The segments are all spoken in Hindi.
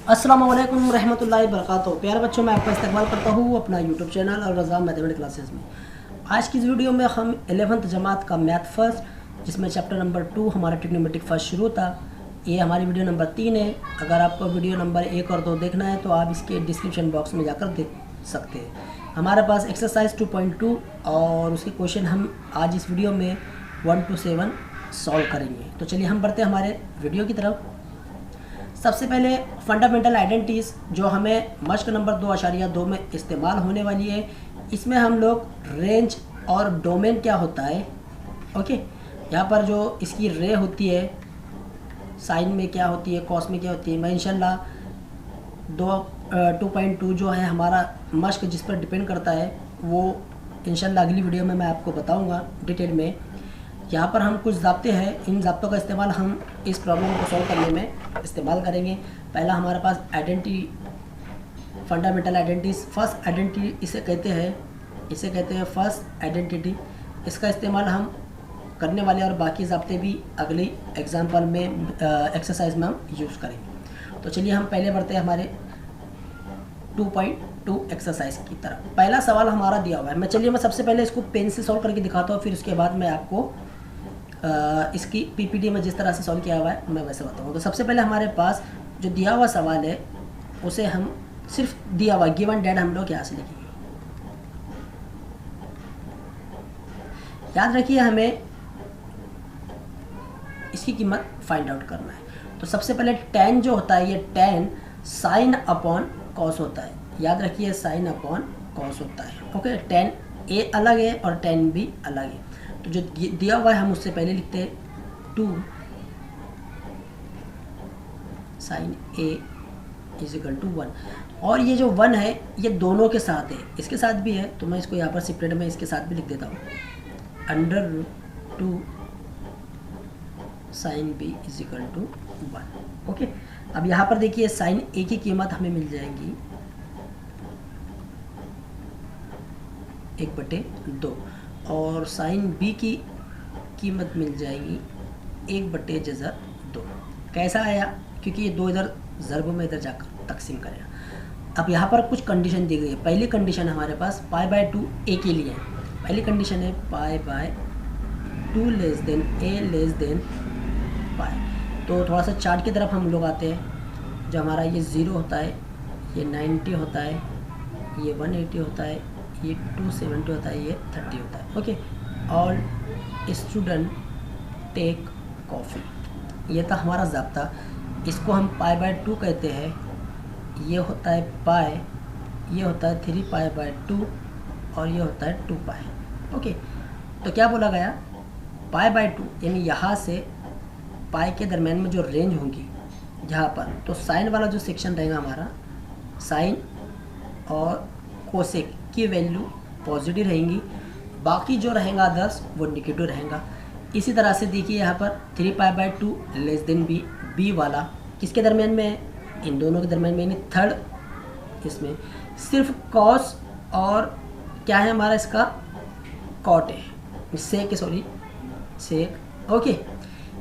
अस्सलाम वालेकुम रहमतुल्लाहि बरकातहू। प्यारे बच्चों, मैं आपका इस्तकबाल करता हूँ अपना यूट्यूब चैनल और रज़ा मैथमेटिक्स क्लासेस में। आज की इस वीडियो में हम 11th जमात का मैथ फर्स्ट, जिसमें चैप्टर नंबर 2 हमारा ट्रिग्नोमेट्रिक फर्स्ट शुरू था, ये हमारी वीडियो नंबर 3 है। अगर आपको वीडियो नंबर 1 और 2 देखना है तो आप इसके डिस्क्रिप्शन बॉक्स में जाकर देख सकते हैं। हमारे पास एक्सरसाइज 2.2 और उसके क्वेश्चन हम आज इस वीडियो में 1 to 7 सॉल्व करेंगे। तो चलिए हम बढ़ते हैं हमारे वीडियो की तरफ। सबसे पहले फंडामेंटल आइडेंटिटीज़ जो हमें मश्क नंबर 2.2 में इस्तेमाल होने वाली है, इसमें हम लोग रेंज और डोमेन क्या होता है, ओके, यहाँ पर जो इसकी रे होती है, साइन में क्या होती है, कॉस में क्या होती है, मैं इंशाल्लाह 2.2 जो है हमारा मश्क जिस पर डिपेंड करता है वो इंशाल्लाह अगली वीडियो में मैं आपको बताऊँगा डिटेल में। यहाँ पर हम कुछ ज़ाब्ते हैं, इन ज़ाब्तों का इस्तेमाल हम इस प्रॉब्लम को सॉल्व करने में इस्तेमाल करेंगे। पहला हमारे पास identity, fundamental identities. First identity इसे कहते हैं फर्स्ट आइडेंटिटी। इसका इस्तेमाल हम करने वाले और बाकी ज़ाब्ते भी अगली एग्जाम्पल में एक्सरसाइज में हम यूज़ करेंगे। तो चलिए हम पहले बढ़ते हैं हमारे 2.2 एक्सरसाइज की तरफ। पहला सवाल हमारा दिया हुआ है। मैं सबसे पहले इसको पेन से सॉल्व करके दिखाता हूँ, फिर उसके बाद मैं आपको इसकी पीपीटी में जिस तरह से सॉल्व किया हुआ है मैं वैसे बताऊँ। तो सबसे पहले हमारे पास जो दिया हुआ सवाल है उसे हम सिर्फ दिया हुआ गिवन डेट हम लोग यहाँ से लिखेंगे। याद रखिए हमें इसकी कीमत फाइंड आउट करना है। तो सबसे पहले tan जो होता है, ये tan साइन अपॉन कॉस होता है। याद रखिए साइन अपॉन कॉस होता है, ओके। tan a अलग है और tan b अलग है। तो जो दिया हुआ है हम उससे पहले लिखते हैं 2 साइन a = 1, और ये जो 1 है ये दोनों के साथ है, इसके साथ भी है, तो मैं इसको यहाँ पर सेपरेट में इसके साथ भी लिख देता हूँ, √2 साइन b = 1, ओके। अब यहाँ पर देखिए साइन a की कीमत हमें मिल जाएगी 1/2 और साइन b की कीमत मिल जाएगी 1/2। कैसा आया? क्योंकि ये 2 इधर ज़र्ब में इधर जाकर तकसीम करेगा। अब यहाँ पर कुछ कंडीशन दी गई है। पहली कंडीशन हमारे पास π/2 a के लिए है। पहली कंडीशन है π/2 a π। तो थोड़ा सा चार्ट की तरफ हम लोग आते हैं। जो हमारा ये 0 होता है, ये 90 होता है, ये 180 होता है, ये 270 होता है, ये 30 होता है, okay. All student take coffee, ये था हमारा ज़ाब्ता। इसको हम π/2 कहते हैं। ये होता है पाई, ये होता है 3π/2 और ये होता है 2π, ओके। तो क्या बोला गया, π/2 यानी यहाँ से पाई के दरम्यान में जो रेंज होंगी यहाँ पर, तो साइन वाला जो सेक्शन रहेगा हमारा, साइन और कोसेक की वैल्यू पॉजिटिव रहेंगी, बाकी जो रहेगा अदर्स वो निगेटिव रहेगा। इसी तरह से देखिए यहाँ पर 3π/2 b, बी वाला किसके दरम्यान में है, इन दोनों के दरम्यान में, यानी थर्ड इसमें सिर्फ कॉस और क्या है हमारा इसका कॉट है, सेक, ओके।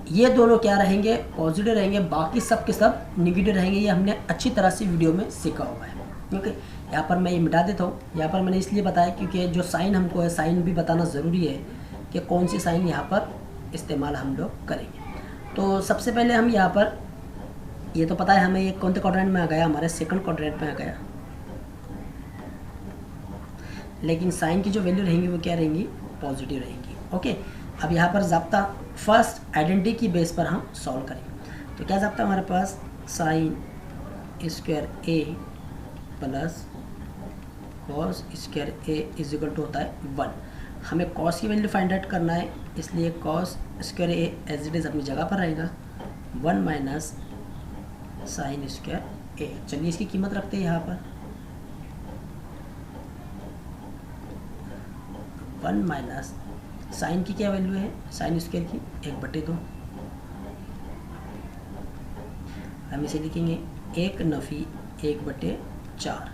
ये दोनों क्या रहेंगे, पॉजिटिव रहेंगे, बाकी सब के सब निगेटिव रहेंगे। ये हमने अच्छी तरह से वीडियो में सीखा हुआ है, ओके। यहाँ पर मैं ये मिटा देता हूँ। यहाँ पर मैंने इसलिए बताया क्योंकि जो साइन हमको है, साइन भी बताना ज़रूरी है कि कौन सी साइन यहाँ पर इस्तेमाल हम लोग करेंगे। तो सबसे पहले हम यहाँ पर, ये तो पता है हमें, ये कौन से क्वाड्रेंट में आ गया, हमारे सेकंड क्वाड्रेंट में आ गया, लेकिन साइन की जो वैल्यू रहेंगी वो क्या रहेंगी, पॉजिटिव रहेंगी, ओके। अब यहाँ पर ज़ाब्ता फर्स्ट आइडेंटिटी की बेस पर हम सॉल्व करेंगे। तो क्या ज़ाब्ता हमारे पास, sine square a plus cos square a = होता है 1। हमें कॉस की वैल्यू फाइंड आउट करना है, इसलिए cos square a as it is अपनी जगह पर रहेगा, 1 माइनस साइन स्क्वायर a। चलिए इसकी कीमत रखते हैं यहाँ पर, 1 माइनस साइन की क्या वैल्यू है, साइन स्क्वायर की 1/2। हम इसे लिखेंगे 1 नफ़ी 1/4।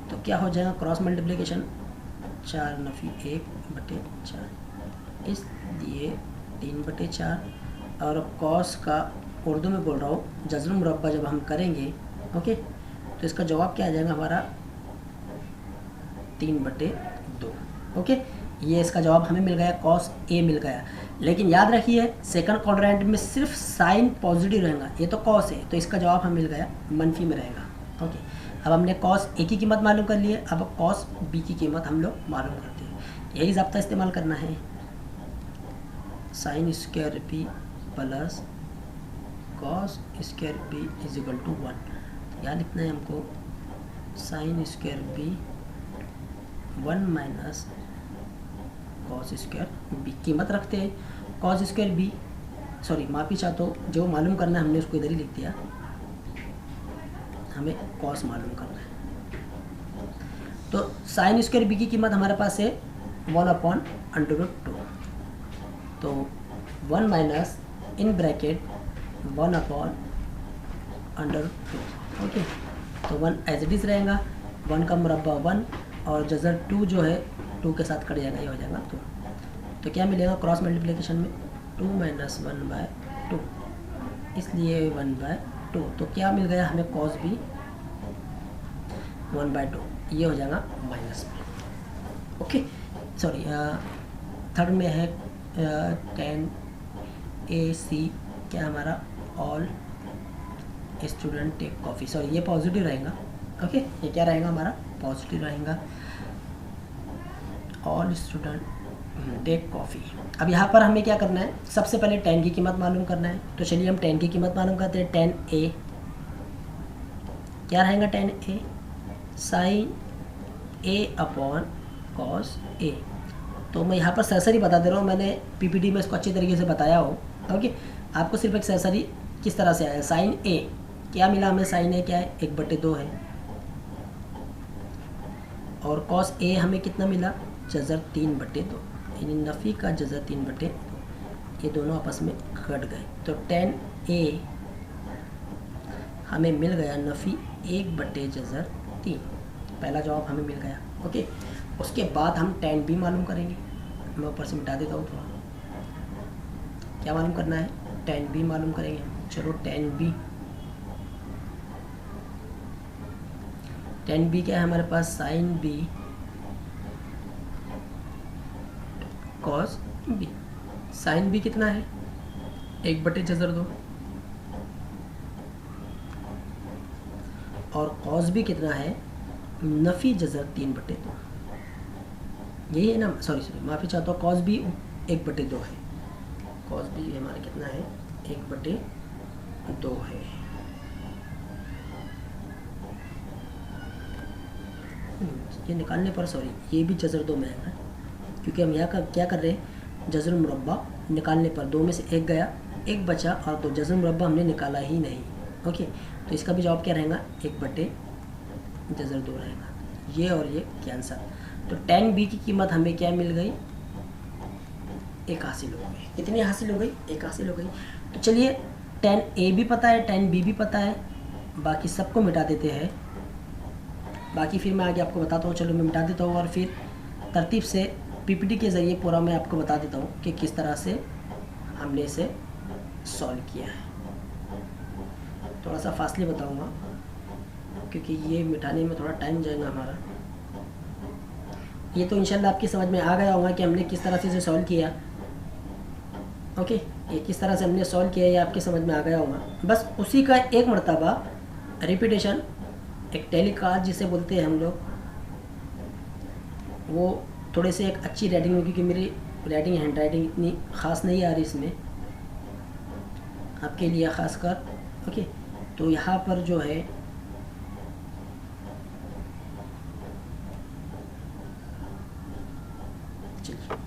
तो क्या हो जाएगा, क्रॉस मल्टीप्लिकेशन, 4 नफ़ी 1/4, इसलिए 3/4। और कॉस का उर्दू में बोल रहा हूँ, जज़र मुरब्बा जब हम करेंगे, ओके, तो इसका जवाब क्या आ जाएगा हमारा 3/2। ओके, ये इसका जवाब हमें मिल गया, कॉस ए मिल गया। लेकिन याद रखिए सेकंड क्वाड्रेंट में सिर्फ साइन पॉजिटिव रहेगा, ये तो कॉस है, तो इसका जवाब हमें मिल गया मनफी में रहेगा। ओके, अब हमने कॉस ए की कीमत मालूम कर ली है, अब कॉस बी की कीमत हम लोग मालूम करते हैं। यही ज़ाब्ता इस्तेमाल करना है, sine square B plus cos square B is equal to 1। याद लिखना है हमको sine square B 1 minus cos square B. कीमत रखते हैं कॉस स्क्वायर बी, सॉरी माफ़ी चाहता हूँ, जो मालूम करना है हमने उसको इधर ही लिख दिया, हमें कॉस मालूम करना है। तो साइन स्क्वायर बी की कीमत हमारे पास है 1/√2, तो 1 माइनस इन ब्रैकेट 1/√2। ओके, तो 1 एज इट इज़ रहेगा, 1 का मुरब्बा 1 और जज़र 2 जो है 2 के साथ कट जाएगा, ये हो जाएगा 2। तो क्या मिलेगा क्रॉस मल्टीप्लिकेशन में 2 माइनस 1/2, इसलिए 1/2। तो क्या मिल गया हमें कॉस बी 1/2, ये हो जाएगा माइनस में। ओके, सॉरी थर्ड में है 10 AC क्या हमारा all student take coffee, sorry ये पॉजिटिव रहेगा। ओके, ये क्या रहेगा हमारा पॉजिटिव रहेगा, ऑल स्टूडेंट टेक कॉफ़ी। अब यहाँ पर हमें क्या करना है, सबसे पहले 10 की कीमत मालूम करना है, तो चलिए हम 10 की कीमत मालूम करते हैं। 10A क्या रहेगा, 10A sine A upon cos A। तो मैं यहाँ पर सरसरी बता दे रहा हूँ, मैंने PPT में इसको अच्छी तरीके से बताया हो। ओके, आपको सिर्फ एक सरसरी किस तरह से आया, साइन A क्या मिला हमें, साइन A क्या है 1/2 है, और कॉस A हमें कितना मिला, जज़र 3/2, यानी नफ़ी का जज़र 3/2, ये दोनों आपस में कट गए। तो 10A हमें मिल गया नफ़ी 1/3, पहला जवाब हमें मिल गया। ओके, उसके बाद हम 10B मालूम करेंगे, मैं ऊपर से मिटा देता हूँ थोड़ा। क्या मालूम करना है, 10B मालूम करेंगे। चलो 10B क्या है हमारे पास, sine B cos B। Sine B कितना है 1/2 और कॉस B कितना है नफ़ी जज़र 3/2, यही है ना, सॉरी माफ़ी चाहता हूँ, कॉस B 1/2 है, कॉस B हमारा कितना है 1/2 है। ये निकालने पर सॉरी ये भी जज़र 2 में आएगा, क्योंकि हम यहाँ का क्या कर रहे हैं, जज़र मुरब्बा निकालने पर 2 में से 1 गया, 1 बचा और 2, जज़र मुरब्बा हमने निकाला ही नहीं। ओके, तो इसका भी जवाब क्या रहेगा 1/2 रहेगा, ये और ये कैंसर। तो 10B की कीमत हमें क्या मिल गई, 1 हासिल हो गई। कितनी हासिल हो गई, 1 हासिल हो गई। तो चलिए 10A भी पता है, 10B भी पता है, बाकी सबको मिटा देते हैं, बाकी फिर मैं आगे आपको बताता हूँ। चलो मैं मिटा देता हूँ और फिर तरतीब से PPT के ज़रिए पूरा मैं आपको बता देता हूँ कि किस तरह से हमने इसे सॉल्व किया है। थोड़ा सा फासले बताऊँगा क्योंकि ये मिटाने में थोड़ा टाइम जाएगा हमारा। ये तो इंशाल्लाह आपकी समझ में आ गया होगा कि हमने किस तरह से इसे सॉल्व किया। ओके, ये किस तरह से हमने सॉल्व किया ये आपकी समझ में आ गया होगा। बस उसी का एक मर्तबा रिपीटेशन, एक टेलीकास्ट जिसे बोलते हैं हम लोग, वो थोड़े से एक अच्छी राइटिंग में, क्योंकि मेरी राइटिंग हैंड राइटिंग इतनी ख़ास नहीं आ रही इसमें आपके लिए ख़ास कर। ओके, तो यहाँ पर जो है चलिए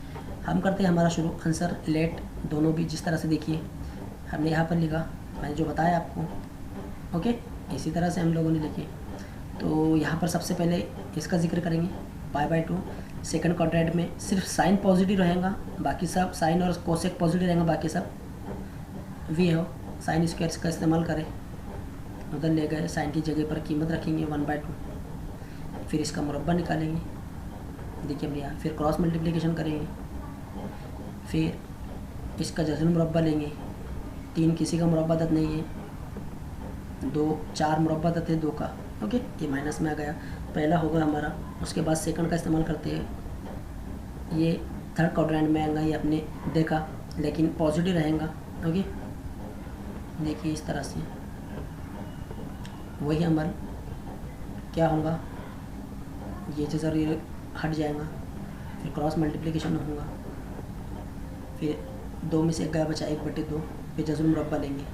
हम करते हैं हमारा शुरू। आंसर लेट दोनों भी जिस तरह से देखिए हमने यहाँ पर लिखा, मैंने जो बताया आपको। ओके, इसी तरह से हम लोगों ने लिखे। तो यहाँ पर सबसे पहले इसका जिक्र करेंगे π/2। सेकंड क्वाड्रेंट में सिर्फ साइन पॉजिटिव रहेगा, बाकी सब साइन और कोसेक पॉजिटिव रहेगा, बाकी सब वी हो। साइन स्क्वायर का इस्तेमाल करें, उधर ले गए, साइन की जगह पर कीमत रखेंगे 1/2, फिर इसका मुरब्बा निकालेंगे, देखिए भैया, फिर क्रॉस मल्टीप्लिकेशन करेंगे, फिर इसका जज़र मुरब्बा लेंगे। 3 किसी का मुरब्बा दत नहीं है, 2 4 मुरब्बा दत है 2 का, ओके, ये माइनस में आ गया, पहला होगा हमारा। उसके बाद सेकंड का इस्तेमाल करते हैं, ये थर्ड क्वाड्रेंट में आएगा, ये आपने देखा, लेकिन पॉजिटिव रहेगा। ओके, देखिए इस तरह से वही अमल क्या होगा, ये जैसा ये हट जाएगा, फिर क्रॉस मल्टीप्लिकेशन होगा, फिर 2 में से 1 गया बचा 1/2, फिर जज़र मुरब्बा लेंगे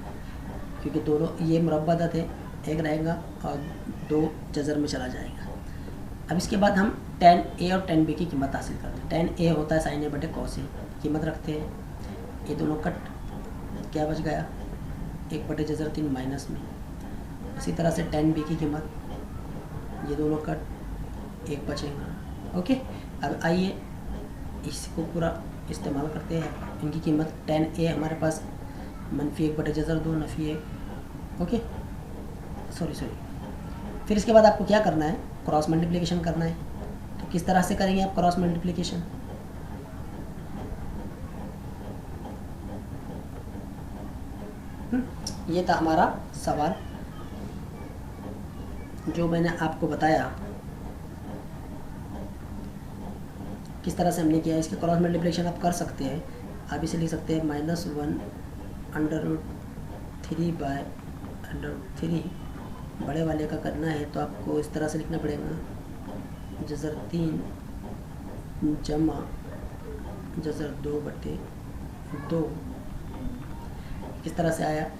क्योंकि दोनों ये मुरब्बा थे, 1 रहेगा और 2 जज़र में चला जाएगा। अब इसके बाद हम tan a और tan b की कीमत हासिल करते हैं। tan a होता है sin a बटे cos a, कीमत रखते हैं, ये दोनों कट, क्या बच गया 1/3 माइनस में। इसी तरह से tan b की कीमत, ये दोनों कट, 1 बचेगा। ओके, अब आइए इसको पूरा इस्तेमाल करते हैं। इनकी कीमत tan a हमारे पास -1/2 नफ़ी 1। ओके, सॉरी, फिर इसके बाद आपको क्या करना है, क्रॉस मल्टीप्लिकेशन करना है। तो किस तरह से करेंगे आप क्रॉस मल्टीप्लिकेशन, ये था हमारा सवाल जो मैंने आपको बताया किस तरह से हमने किया। इसके क्रॉस मल्टीप्लिकेशन आप कर सकते हैं, आप इसे लिख सकते हैं -1/3/3। बड़े वाले का करना है तो आपको इस तरह से लिखना पड़ेगा, जज़र 3 जमा जज़र 2/2। किस तरह से आया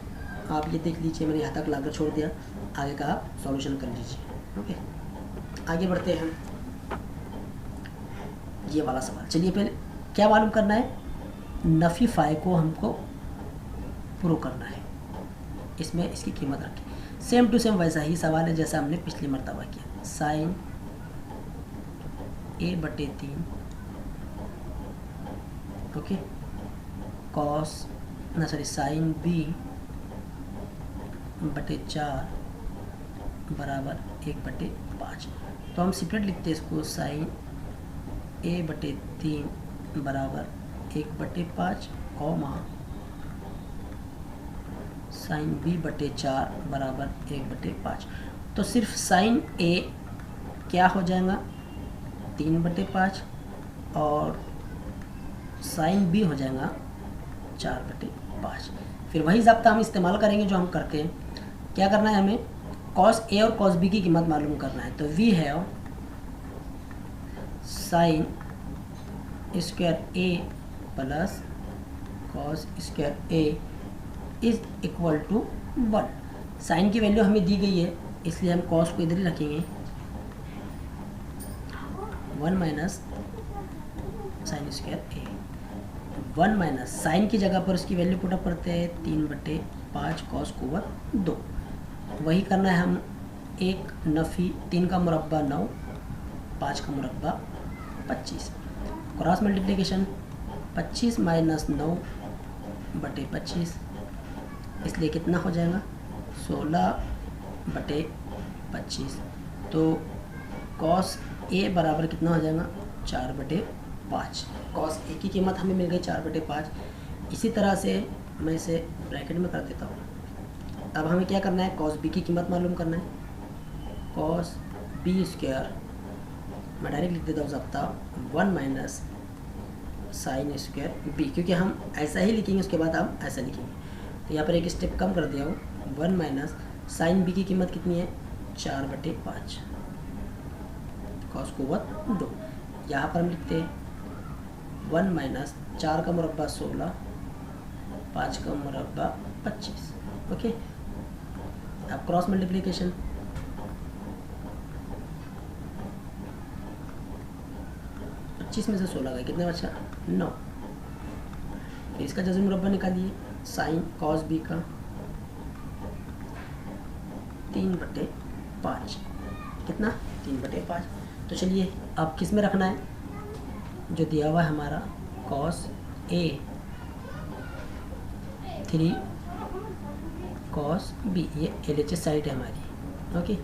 आप ये देख लीजिए, मैंने यहाँ तक लाकर छोड़ दिया, आगे का आप सॉल्यूशन कर लीजिए। ओके, आगे बढ़ते हैं। ये वाला सवाल, चलिए पहले क्या मालूम करना है, नफ़ी फ़ाई को हमको प्रूव करना है, इसमें इसकी कीमत रखी। सेम टू सेम वैसा ही सवाल है जैसा हमने पिछली मरतबा किया। sin a/3 okay, sin b/4 बराबर 1/5। तो हम सेपरेट लिखते हैं इसको, sin a/3 बराबर 1/5, sin b/4 बराबर 1/5। तो सिर्फ sin a क्या हो जाएगा 3/5 और sin b हो जाएगा 4/5। फिर वही ज़ाब्ता हम इस्तेमाल करेंगे जो हम करते हैं। क्या करना है हमें, cos a और cos b की कीमत मालूम करना है। तो वी है sin square a plus cos square a is equal to 1। Sine की वैल्यू हमें दी गई है इसलिए हम cos को इधर ही रखेंगे, 1 minus sine square a। 1 minus sine की जगह पर उसकी वैल्यू पुटअप करते हैं, 3/5 cos को 2। वही करना है हम, 1 नफ़ी 3 का मुरब्बा 9, 5 का मुरब्बा 25। क्रॉस मल्टीप्लिकेशन 25 माइनस 9/25, इसलिए कितना हो जाएगा 16/25। तो cos a बराबर कितना हो जाएगा 4/5। cos a की कीमत हमें मिल गई 4/5। इसी तरह से मैं इसे ब्रैकेट में कर देता हूँ। अब हमें क्या करना है, cos b की कीमत मालूम करना है। cos b स्क्वायर मैं डायरेक्ट लिख देता हूँ ज़ब्ता, 1 माइनस साइन स्क्वायर b, क्योंकि हम ऐसा ही लिखेंगे उसके बाद हम ऐसा लिखेंगे। तो यहाँ पर एक स्टेप कम कर दिया हूँ, 1 माइनस साइन b की कीमत कितनी है 4/5, cos को 2। यहाँ पर हम लिखते हैं 1 माइनस 4 का मुरब्बा 16, 5 का मुरब्बा 25। ओके, अब क्रॉस मल्टीप्लिकेशन, में से 16 गए, कितना बचा 9। इसका जज़र मुरब्बा निकालिए, साइन cos b का 3/5, कितना 3/5। तो चलिए अब किस में रखना है, जो दिया हुआ है हमारा cos a 3 cos b, ये LHS साइड है हमारी। ओके,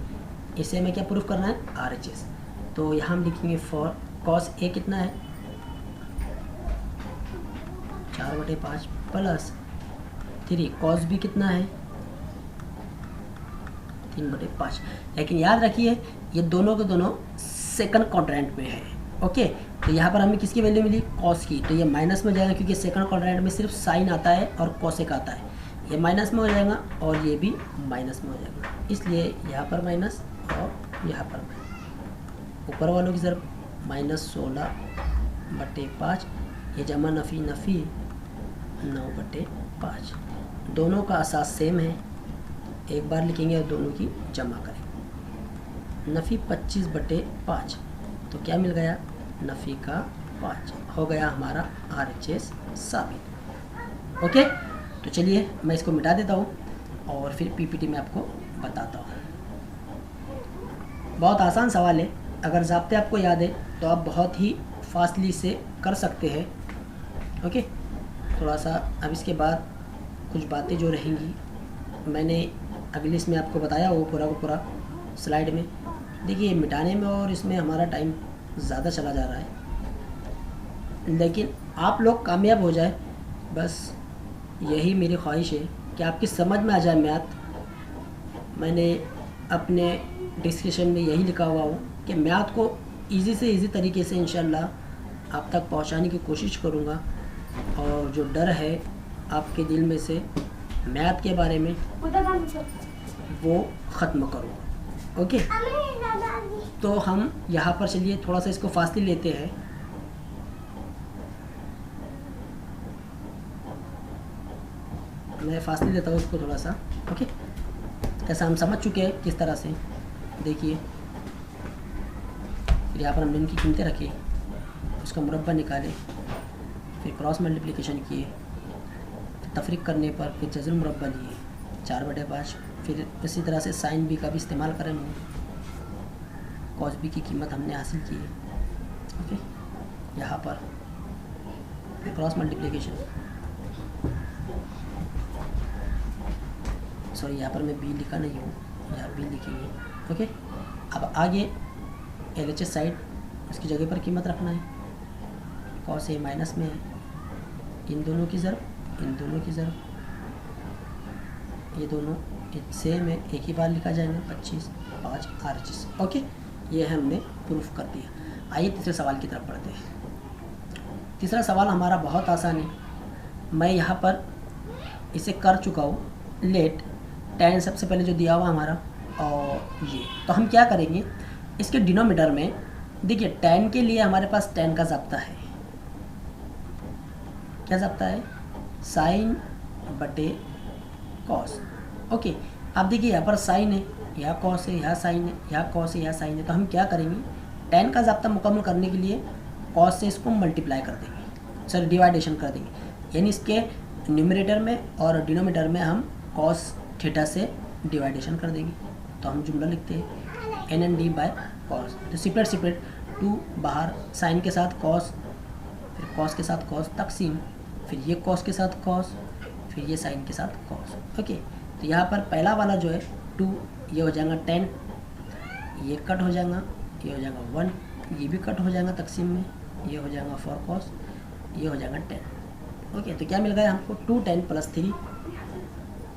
इसे हमें क्या प्रूफ करना है RHS। तो यहाँ हम लिखेंगे फॉर cos a कितना है 4/5 प्लस 3 cos b कितना है 3/5। लेकिन याद रखिए ये दोनों के दोनों सेकंड क्वाड्रेंट में है। ओके, तो यहाँ पर हमें किसकी वैल्यू मिली, कॉस की, तो ये माइनस में हो जाएगा क्योंकि सेकंड क्वाड्रेंट में सिर्फ साइन आता है और कॉसेक आता है। ये माइनस में हो जाएगा और ये भी माइनस में हो जाएगा, इसलिए यहाँ पर माइनस और यहाँ पर माइनस। ऊपर वालों की ज़रब -16/5, ये जमा नफ़ी नफ़ी 9/5। दोनों का असास सेम है, एक बार लिखेंगे और दोनों की जमा करेंगे। नफ़ी 25/5, तो क्या मिल गया, नफ़ी का 5 हो गया हमारा RHS साबित। ओके, तो चलिए मैं इसको मिटा देता हूँ और फिर PPT में आपको बताता हूँ। बहुत आसान सवाल है, अगर ज़ाब्ते आपको याद है तो आप बहुत ही फास्टली से कर सकते हैं। ओके, थोड़ा सा अब इसके बाद कुछ बातें जो रहेंगी मैंने अगले इसमें आपको बताया वो पूरा का पूरा स्लाइड में। देखिए मिटाने में और इसमें हमारा टाइम ज़्यादा चला जा रहा है, लेकिन आप लोग कामयाब हो जाए, बस यही मेरी ख्वाहिश है कि आपकी समझ में आ जाए मैथ। मैंने अपने डिस्क्रिप्शन में यही लिखा हुआ हो कि मैथ को इजी से इजी तरीके से इंशाल्लाह आप तक पहुंचाने की कोशिश करूंगा, और जो डर है आपके दिल में से मैथ के बारे में वो ख़त्म करूँगा। ओके, तो हम यहाँ पर चलिए थोड़ा सा इसको फासले लेते हैं। मैं फासले लेता हूँ इसको थोड़ा सा। ओके, कैसा हम समझ चुके हैं किस तरह से। देखिए फिर यहाँ पर हमने इनकी कीमतें रखी, उसका मुरब्बा निकाले, फिर क्रॉस मल्टीप्लिकेशन किए, तफरीक करने पर फिर जज़र मुरब्बा लिए 4/5। फिर इसी तरह से साइन बी का भी इस्तेमाल करेंगे, कॉस बी की कीमत हमने हासिल की है। ओके, यहाँ पर फिर क्रॉस मल्टीप्लिकेशन, सॉरी यहाँ पर मैं बी लिखा नहीं हूँ, यहाँ बी लिखेंगे। ओके, अब आगे LHS साइड उसकी जगह पर कीमत रखना है। कॉस ए माइनस में है, इन दोनों की ज़रब, इन दोनों की ज़रब, ये दोनों सेम है, एक ही बार लिखा जाएगा 25/5 RHS। ओके, ये हमने प्रूफ कर दिया। आइए तीसरे सवाल की तरफ बढ़ते हैं। तीसरा सवाल हमारा बहुत आसान है, मैं यहाँ पर इसे कर चुका हूँ। लेट tan सबसे पहले जो दिया हुआ हमारा, और ये तो हम क्या करेंगे, इसके डिनोमीटर में देखिए tan के लिए हमारे पास tan का ज़ाब्ता है। क्या ज़ाब्ता है, साइन बटे कॉस। ओके, अब देखिए यहाँ पर साइन है, यहाँ कॉस है, यहाँ साइन है, यहाँ कॉस है, यहाँ साइन है, तो हम क्या करेंगे, tan का ज़ाब्ता मुकम्मल करने के लिए कॉस से इसको मल्टीप्लाई कर देंगे, सॉरी डिवाइडेशन कर देंगे, यानी इसके न्यूमरेटर में और डिनोमीटर में हम कॉस थीटा से डिवाइडेशन कर देंगे। तो हम जुमला लिखते हैं NND/cos, तो सेपरेट 2 बाहर, साइन के साथ कॉस, फिर कॉस के साथ कॉस तकसीम, फिर ये कॉस के साथ कॉस, फिर ये साइन के साथ कॉस। ओके, तो यहाँ पर पहला वाला जो है 2, ये हो जाएगा 10, ये कट हो जाएगा, ये हो जाएगा 1, ये भी कट हो जाएगा तकसीम में, ये हो जाएगा 4 cos, ये हो जाएगा 10। ओके, तो क्या मिल गया हमको 210 + 3।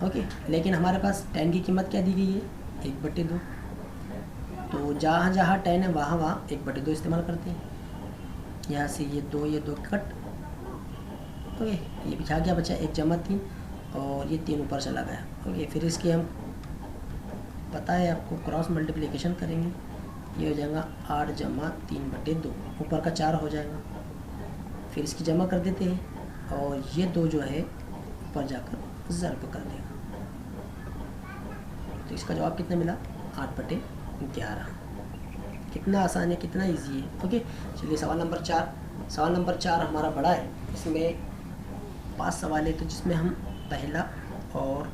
ओके, लेकिन हमारे पास 10 की कीमत क्या दी गई है, 1/2। तो जहाँ जहाँ 10 है वहाँ वहाँ 1/2 इस्तेमाल करते हैं। यहाँ से ये 2 कट। ओके, ये पिछा गया बचा 1 जमा 3, और ये 3 ऊपर चला गया। ओके, फिर इसकी हम पता है आपको क्रॉस मल्टीप्लिकेशन करेंगे, ये हो जाएगा 8 जमा 3/2, ऊपर का 4 हो जाएगा। फिर इसकी जमा कर देते हैं, और ये 2 जो है ऊपर जाकर ज़र्ब कर देगा। तो इसका जवाब कितना मिला, 8/11। कितना आसान है, कितना इजी है। ओके, चलिए सवाल नंबर 4। सवाल नंबर 4 हमारा बड़ा है, इसमें 5 सवाल है, तो जिसमें हम पहला और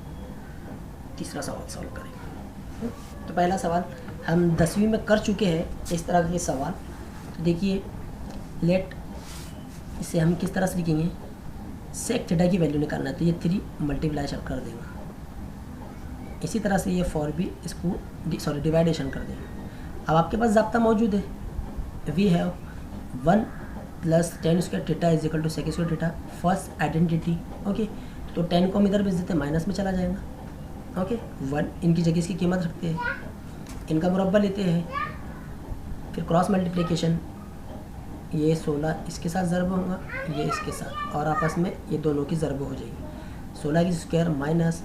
तीसरा सवाल सॉल्व करेंगे। तो पहला सवाल हम 10वीं में कर चुके हैं इस तरह के सवाल। तो देखिए लेट, इसे हम किस तरह से लिखेंगे, सेक थीटा की वैल्यू निकालना है, तो ये 3 मल्टीप्लाई कर देंगे। इसी तरह से ये 4 भी इसको डिवाइडेशन कर देंगे। अब आपके पास ज़ाब्ता मौजूद है, we have 1 + tan² theta = sec² theta, first identity. Okay, तो 10 को हम इधर भेज देते हैं, माइनस में चला जाएगा, ओके 1 इनकी जगह इसकी कीमत रखते हैं, इनका मुरब्बा लेते हैं, फिर क्रॉस मल्टीप्लिकेशन, ये 16 इसके साथ ज़रब होगा, ये इसके साथ, और आपस में ये दोनों की ज़रब हो जाएगी। 16 की स्क्वायर माइनस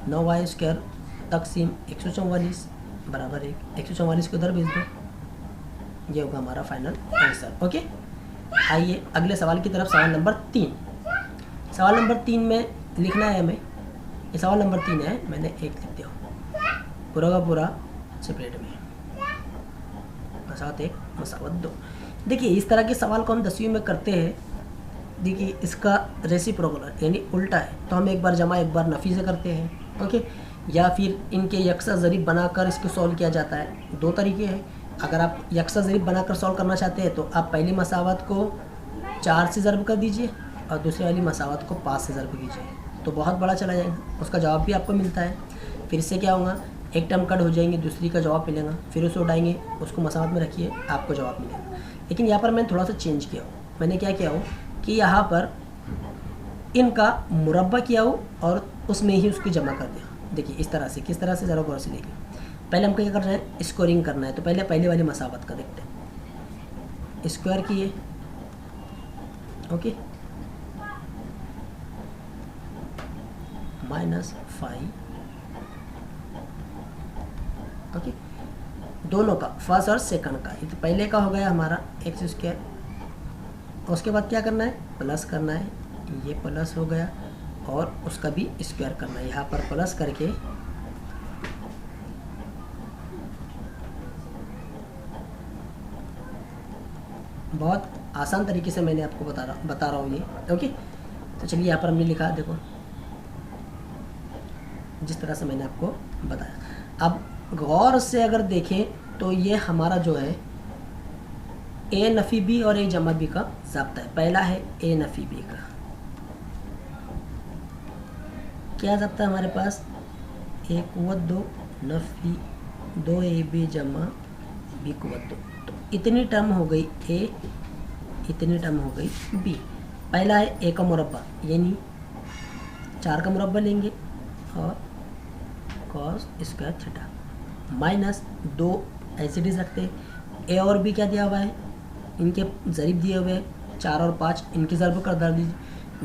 9y स्क्वायर तकसीम 144 बराबर 1। 144 को उधर भेज दो, ये होगा हमारा फाइनल आंसर। ओके, आइए अगले सवाल की तरफ। सवाल नंबर 3। सवाल नंबर 3 में लिखना है हमें, ये सवाल नंबर 3 है, मैंने 1 लिख दिया पूरा का पूरा सेपरेट में, मसावत 1 मसावत 2। देखिए इस तरह के सवाल को हम 10वीं में करते हैं। देखिए इसका रेसिप्रोकल यानी उल्टा है, तो हम एक बार जमा एक बार नफ़ी से करते हैं। ओके, या फिर इनके यकसा ज़रीब बनाकर इसको सॉल्व किया जाता है। 2 तरीके हैं। अगर आप यकसा ज़रीब बनाकर सॉल्व करना चाहते हैं तो आप पहली मसावत को 4 से ज़रब कर दीजिए और दूसरी वाली मसावत को 5 से ज़रब कीजिए, तो बहुत बड़ा चला जाएगा, उसका जवाब भी आपको मिलता है। फिर इससे क्या होगा, एक टर्म कट हो जाएंगे, दूसरी का जवाब मिलेगा, फिर उसे उठाएंगे, उसको मसावत में रखिए, आपको जवाब मिलेगा। लेकिन यहाँ पर मैंने थोड़ा सा चेंज किया हो। मैंने क्या किया हो कि यहाँ पर इनका मुरब्बा किया हो और उसमें ही उसको जमा कर दिया। देखिए इस तरह से, किस तरह से, ज़रा गौर से देखिए। पहले हमको क्या करना है, स्कोरिंग करना है, तो पहले वाली मसावत का देखते हैं। स्क्वायर किए, ओके, -5, ओके, दोनों का, फर्स्ट और सेकंड का। ये तो पहले का हो गया हमारा एक्स स्क्वायर। उसके बाद क्या करना है, प्लस करना है, ये प्लस हो गया, और उसका भी स्क्वायर करना है। यहाँ पर प्लस करके बहुत आसान तरीके से मैंने आपको बता रहा हूँ ये। ओके, तो चलिए यहाँ पर हमने लिखा, देखो जिस तरह से मैंने आपको बताया। अब गौर से अगर देखें तो ये हमारा जो है ए नफ़ी बी और ए जमा बी का ज़ाब्ता है। पहला है ए नफ़ी बी का, क्या ज़ाब्ता है हमारे पास, 1 कुव्वत 2 नफ़ी 2 ए बी जमा बी कुव्वत 2। तो इतनी टर्म हो गई ए, इतनी टर्म हो गई बी। पहला है ए का मुरब्बा, यानी 4 का मुरब्बा लेंगे और कॉस स्क्वायर थीटा माइनस 2 ऐसे ही रखते हैं। ए और बी क्या दिया हुआ है, इनके ज़रीब दिए हुए हैं 4 और 5, इनकी ज़रब कर डाल दीजिए,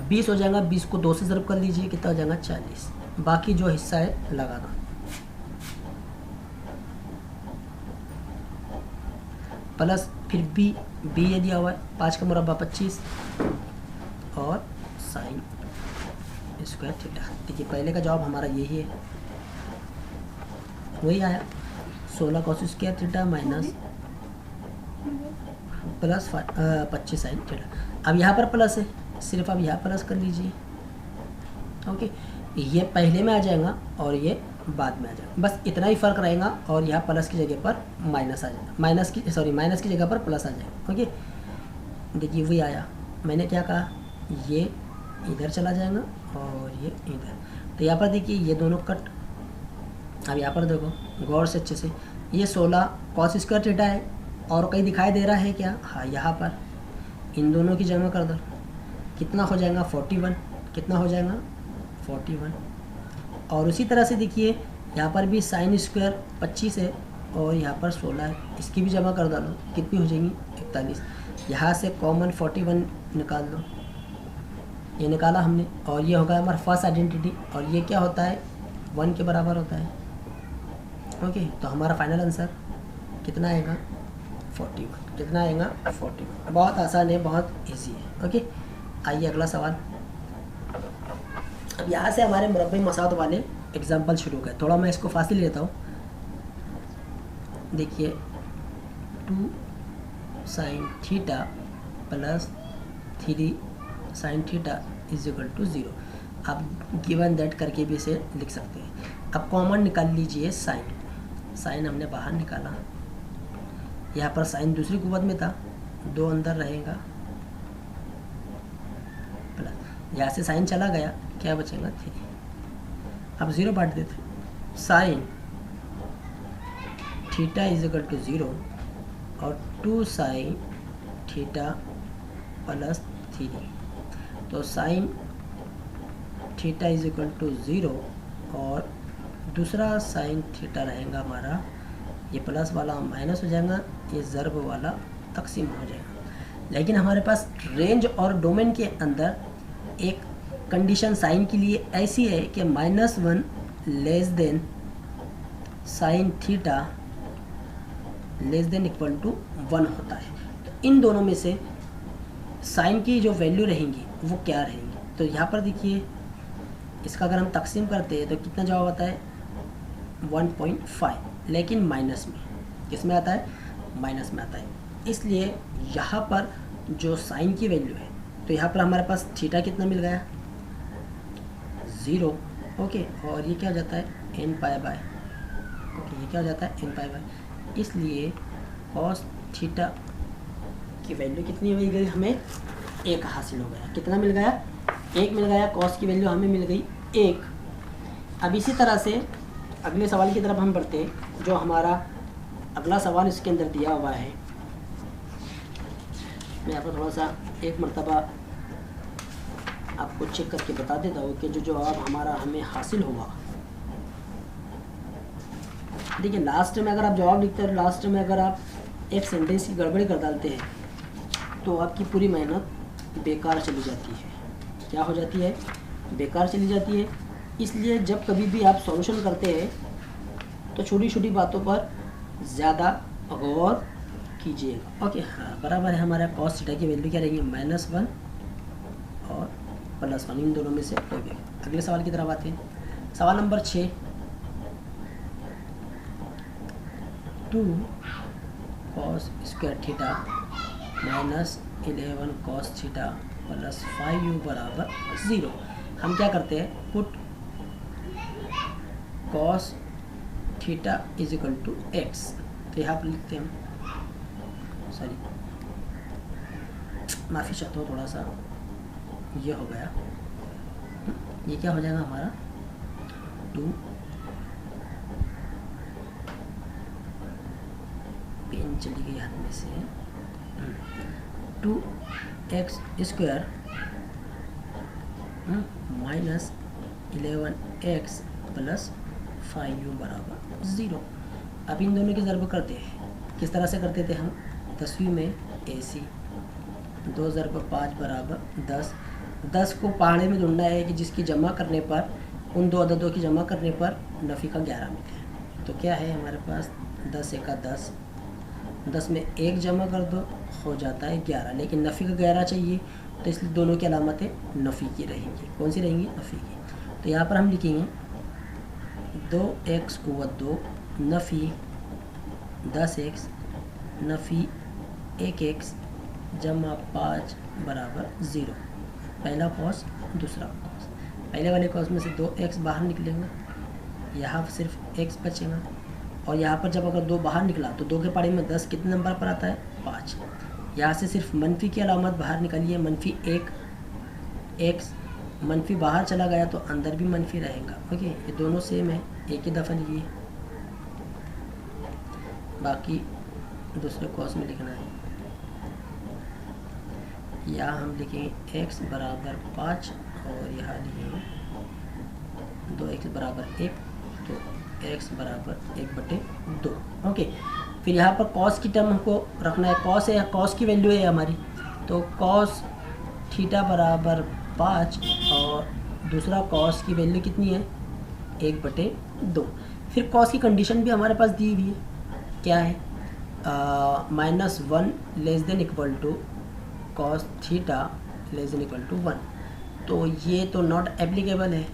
20 हो जाएगा। 20 को 2 से ज़रब कर लीजिए, कितना हो जाएगा 40। बाकी जो हिस्सा है लगाना, प्लस फिर बी ये दिया हुआ है 5 का मुरब्बा 25 और साइन स्क्वायर थीटा। देखिए पहले का जवाब हमारा यही है, वही आया 16 cos square theta minus plus 25 sine theta. अब यहाँ पर प्लस है, सिर्फ अब यहाँ प्लस कर लीजिए। ओके, ये पहले में आ जाएगा और ये बाद में आ जाएगा, बस इतना ही फ़र्क रहेगा। और यहाँ प्लस की जगह पर माइनस आ जाएगा, माइनस की जगह पर प्लस आ जाएगा। ओके, देखिए वही आया। मैंने क्या कहा, ये इधर चला जाएगा और ये इधर। तो यहाँ पर देखिए ये दोनों कट। अब यहाँ पर देखो गौर से अच्छे से, ये 16 कॉस स्क्वायर थीटा है और कहीं दिखाई दे रहा है क्या, हाँ यहाँ पर। इन दोनों की जमा कर दो, कितना हो जाएगा 41, कितना हो जाएगा 41। और उसी तरह से देखिए यहाँ पर भी साइन स्क्वायर 25 है और यहाँ पर 16 है, इसकी भी जमा कर डालो, कितनी हो जाएगी 41। यहाँ से कॉमन 41 निकाल दो, ये निकाला हमने, और ये होगा हमारा फर्स्ट आइडेंटिटी, और ये क्या होता है 1 के बराबर होता है। ओके, तो हमारा फाइनल आंसर कितना आएगा 41। कितना आएगा 41। बहुत आसान है, बहुत इजी है। ओके, आइए अगला सवाल। अब यहाँ से हमारे मुरब्बी मसाद वाले एग्जाम्पल शुरू करें। थोड़ा मैं इसको फासिल लेता हूँ। देखिए 2 sine theta plus 3 sine theta is equal to 0। आप गिवन दैट करके भी इसे लिख सकते हैं। अब कॉमन निकाल लीजिए साइन हमने बाहर निकाला, यहाँ पर साइन दूसरी कुव्वत में था, 2 अंदर रहेगा प्लस, यहाँ से साइन चला गया, क्या बचेगा 3। अब 0 बांट देते, sine theta is equal to 0 और 2 साइन थीटा प्लस 3। तो sine theta is equal to 0 और दूसरा साइन थीटा रहेगा हमारा, ये प्लस वाला माइनस हो जाएगा, ये ज़र्ब वाला तकसीम हो जाएगा। लेकिन हमारे पास रेंज और डोमेन के अंदर एक कंडीशन साइन के लिए ऐसी है कि -1 less than sine theta less than equal to 1 होता है। तो इन दोनों में से साइन की जो वैल्यू रहेंगी वो क्या रहेंगी? तो यहाँ पर देखिए, इसका अगर हम तकसीम करते हैं तो कितना जवाब आता है 1.5, लेकिन माइनस में, किस में आता है? माइनस में आता है। इसलिए यहाँ पर जो साइन की वैल्यू है, तो यहाँ पर हमारे पास थीटा कितना मिल गया? 0। ओके, और ये क्या हो जाता है? n पाई बाय, ओके, ये क्या हो जाता है? n pi by. इसलिए कॉस थीटा की वैल्यू कितनी मिल गई हमें? 1 हासिल हो गया। कितना मिल गया? 1 मिल गया। कॉस की वैल्यू हमें मिल गई 1। अब इसी तरह से अगले सवाल की तरफ हम बढ़ते हैं। जो हमारा अगला सवाल इसके अंदर दिया हुआ है, मैं यहाँ पर थोड़ा सा एक मरतबा आपको चेक करके बता देता हूँ कि जो जवाब हमारा हमें हासिल हुआ। देखिए, लास्ट में अगर आप जवाब लिखते हैं, लास्ट में अगर आप एक सेंटेंस की गड़बड़ी कर डालते हैं तो आपकी पूरी मेहनत बेकार चली जाती है। क्या हो जाती है? बेकार चली जाती है। इसलिए जब कभी भी आप सॉल्यूशन करते हैं तो छोटी छोटी बातों पर ज़्यादा गौर कीजिएगा। ओके, हाँ, बराबर है। हमारा कॉस थीटा की वैल्यू क्या रहेगी? -1 और +1, इन दोनों में से कोई भी। अगले सवाल की तरफ आते हैं। सवाल नंबर 6, 2 cos square theta -11 cos theta +5u बराबर 0। हम क्या करते हैं? Put cos theta is equal to x। तो यहाँ पर लिखते हैं, सॉरी माफ़ी चाहता हूँ, थोड़ा सा ये हो गया। ये क्या हो जाएगा हमारा? 2 पेन चली गई हाथ में से, 2x स्क्वायर -11x +5u बराबर 0। अब इन दोनों की ज़रब करते हैं। किस तरह से करते थे हम? 10वीं में AC, 2 ज़रब 5 बराबर 10। 10 को पहाड़े में ढूंढना है कि जिसकी जमा करने पर, उन दो अददों की जमा करने पर नफ़ी का 11 मिले। तो क्या है हमारे पास? 10 एका 10, 10 में 1 जमा कर दो, हो जाता है 11। लेकिन नफ़ी का 11 चाहिए, तो इसलिए दोनों की अलामतें नफ़ी की रहेंगी। कौन सी रहेंगी? नफ़ी की। तो यहाँ पर हम लिखेंगे 2x क़ुव्वत 2 नफ़ी 10x नफ़ी 1x जमा 5 बराबर 0। पहला कॉस, दूसरा कॉस। पहले वाले कॉस में से 2x बाहर निकलेंगे, यहाँ सिर्फ x बचेगा। और यहाँ पर जब अगर 2 बाहर निकला तो 2 के पाड़े में 10 कितने नंबर पर आता है? 5। यहाँ से सिर्फ मनफी की अलामत बाहर निकालिए, -1 x, मनफी बाहर चला गया तो अंदर भी मनफी रहेगा। ओके, ये दोनों सेम है, एक ही दफ़ा लिए, बाकी दूसरे कॉस में लिखना है। यहाँ हम लिखेंगे x बराबर 5 और यहाँ लिखेंगे 2x बराबर 1, तो x बराबर 1/2। ओके, फिर यहाँ पर कॉस की टर्म हमको रखना है। कॉस है, कॉस की वैल्यू है हमारी, तो कॉस थीटा बराबर 5 और दूसरा कॉस की वैल्यू कितनी है? 1/2। फिर कॉस की कंडीशन भी हमारे पास दी हुई है, क्या है? -1 less than equal to cos theta less than equal to 1। तो ये तो नॉट एप्लीकेबल है,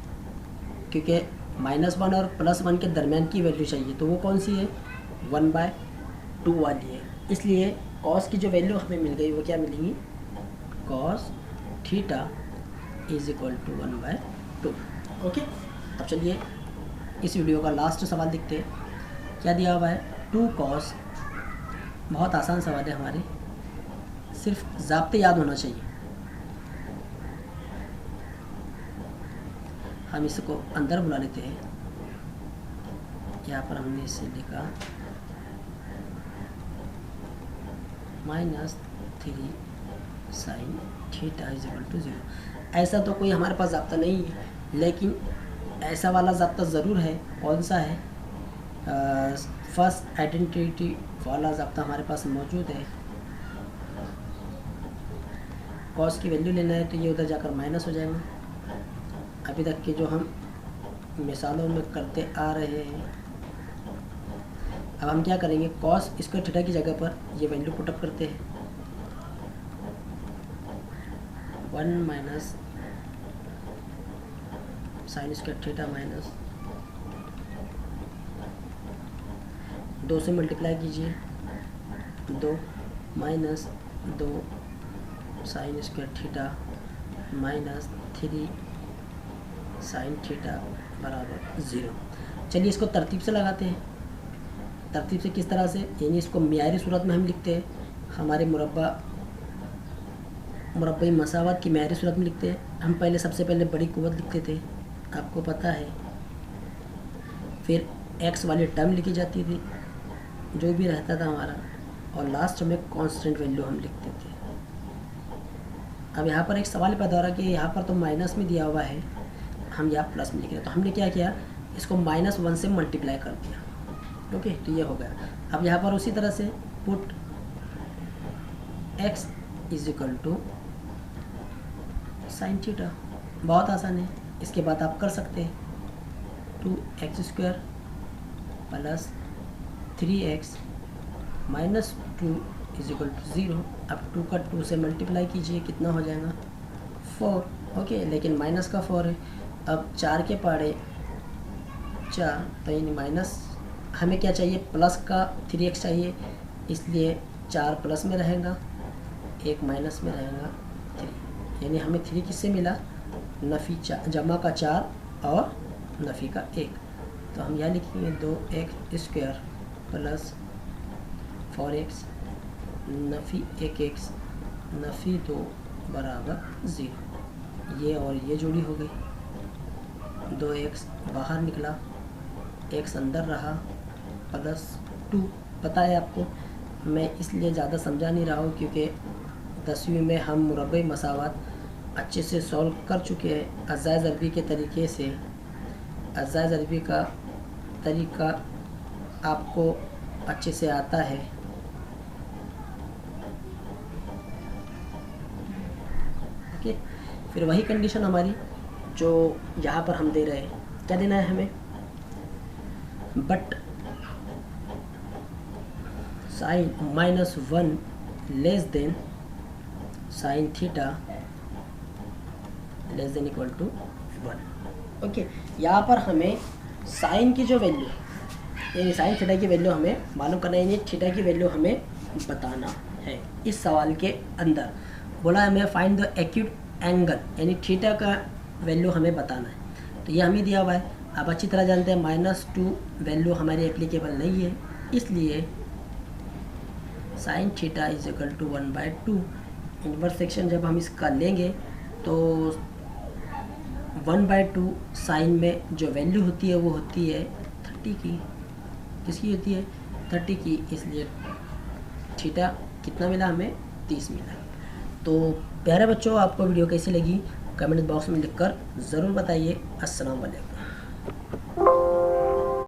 क्योंकि -1 और +1 के दरमियान की वैल्यू चाहिए। तो वो कौन सी है? 1/2 वाली है। इसलिए कॉस की जो वैल्यू हमें मिल गई वो क्या मिलेगी? Cos theta is equal to 1/2। Okay, अब चलिए इस वीडियो का लास्ट सवाल देखते हैं। क्या दिया हुआ है? 2 cos, बहुत आसान सवाल है हमारे, सिर्फ ज़ाब्ते याद होना चाहिए। हम इसको अंदर बुला लेते हैं। यहाँ पर हमने इसे लिखा -3 sin theta is equal to 0। ऐसा तो कोई हमारे पास ज़ाब्ता नहीं है, लेकिन ऐसा वाला ज़ाब्ता ज़रूर है। कौन सा है? फर्स्ट आइडेंटिटी वाला ज़ाब्ता हमारे पास मौजूद है। कॉस की वैल्यू लेना है तो ये उधर जाकर माइनस हो जाएगा। अभी तक के जो हम मिसालों में करते आ रहे हैं, अब हम क्या करेंगे, कॉस स्क्वायर थीटा की जगह पर ये वैल्यू पुटअप करते हैं। 1 minus sine square theta minus 2 से मल्टीप्लाई कीजिए, 2 minus 2 sine square theta minus 3 sine theta बराबर 0। चलिए इसको तरतीब से लगाते हैं। तरतीब से किस तरह से, यानी इसको मियारी सूरत में हम लिखते हैं, हमारे मुरब्बई मसावत की मियारी सूरत में लिखते हैं। हम पहले सबसे पहले बड़ी कुव्वत लिखते थे, आपको पता है, फिर एक्स वाली टर्म लिखी जाती थी जो भी रहता था हमारा, और लास्ट में कांस्टेंट वैल्यू हम लिखते थे। अब यहाँ पर एक सवाल पैदा हो रहा है कि यहाँ पर तो माइनस में दिया हुआ है, हम यहाँ प्लस में लिख रहे हैं, तो हमने क्या किया, इसको -1 से मल्टीप्लाई कर दिया। ओके, तो ये हो गया। अब यहाँ पर उसी तरह से put x is equal to sine theta, बहुत आसान है। इसके बाद आप कर सकते हैं 2x² plus 3x minus 2 is equal to 0। अब 2 का 2 से मल्टीप्लाई कीजिए, कितना हो जाएगा 4। ओके, लेकिन माइनस का 4 है। अब 4 के पहाड़े 4, तो यानी माइनस, हमें क्या चाहिए, प्लस का 3x चाहिए, इसलिए 4 प्लस में रहेगा, 1 माइनस में रहेगा 3, यानी हमें 3 किससे मिला, नफ़ी जमा का 4 और नफ़ी का 1। तो हम यहाँ लिखेंगे 2x² प्लस 4x नफ़ी 1x नफ़ी 2 बराबर 0। ये और ये जोड़ी हो गई, 2x बाहर निकला, x अंदर रहा, प्लस 2। पता है आपको, मैं इसलिए ज़्यादा समझा नहीं रहा हूँ क्योंकि 10वीं में हम मुरब्बई मसावत अच्छे से सॉल्व कर चुके हैं अज़ाए ज़रबी के तरीके से। अज़ाए ज़रबी का तरीका आपको अच्छे से आता है। ओके, फिर वही कंडीशन हमारी जो यहाँ पर हम दे रहे हैं, क्या देना है हमें, but sine -1 less than sine theta less than equal to 1। Okay, यहाँ पर हमें साइन की जो वैल्यू, यानी साइन थीटा की वैल्यू हमें मालूम करना है, यानी थीटा की वैल्यू हमें बताना है। इस सवाल के अंदर बोला हमें फाइंड द एक्यूट एंगल, यानी थीटा का वैल्यू हमें बताना है। तो ये हमें दिया हुआ है। आप अच्छी तरह जानते हैं -2 वैल्यू हमारी एप्लीकेबल नहीं है, इसलिए sine theta is equal to 1/2। Inverse section जब हम इसका लेंगे तो 1/2 साइन में जो वैल्यू होती है वो होती है 30 की। किसकी होती है, 30 की, इसलिए थीटा कितना मिला हमें, 30 मिला। तो प्यारे बच्चों, आपको वीडियो कैसी लगी कमेंट बॉक्स में लिखकर ज़रूर बताइए। अस्सलाम वालेकुम।